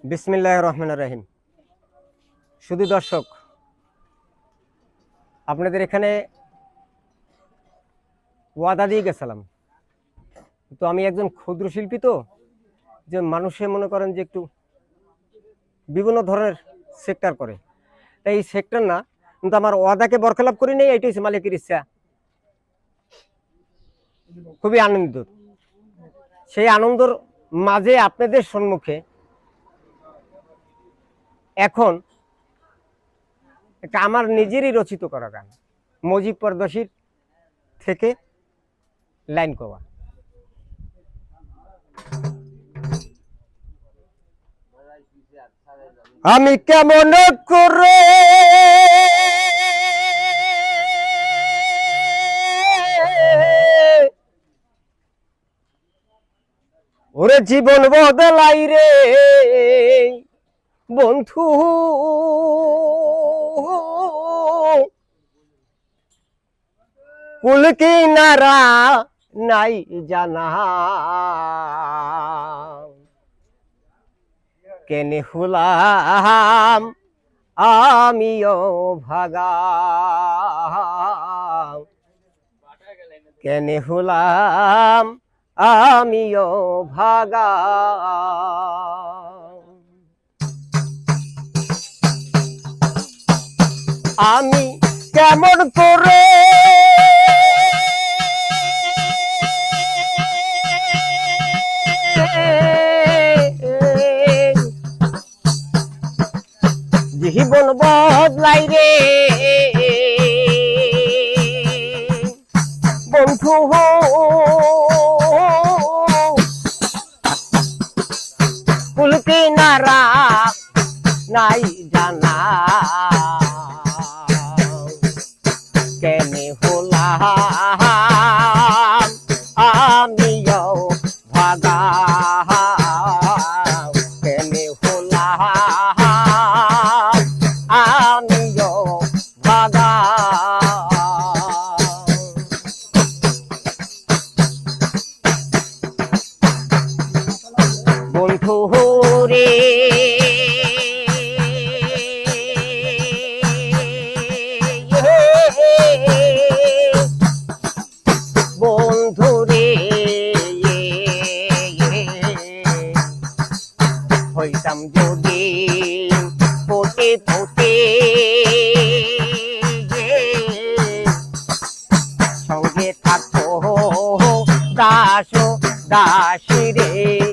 বিসমিল্লাহির রহমানির রহিম। শুধু দর্শক, আপনাদের এখানে ওয়াদা দিয়ে গেছিলাম, তো আমি একজন ক্ষুদ্র শিল্পী, তো যে মানুষে মনে করেন যে একটু বিভিন্ন ধরনের সেক্টর করে, তাই এই সেক্টর না, কিন্তু আমার ওয়াদাকে বরখেলাপ করি নেই, এটাই হচ্ছে মালিকের ইচ্ছা। খুবই আনন্দিত। সেই আনন্দর মাঝে আপনাদের সম্মুখে এখন একটা আমার নিজেরই রচিত করা গান, মজিব পরদশীর থেকে লাইন করা। আমি কেমন করে ওরে জীবন বদলাই রে বন্ধু, কুল কিনারা নাই জানা, কেনে হলাম আমিও ভাগা, কেনে হলাম আমিও ভাগা। আমি কেমন করে জীবন বদলাই রে বন্ধু, কুল কিনারা নাই জানা, কেনে হলাম আমিও ভাগা, কেনে হলাম আমিও ভাগা। বন্ধু রে বন্ধু রে, হইতাম যদি পোতে পোতে সঙ্গে থাকো দাস দাসী রে।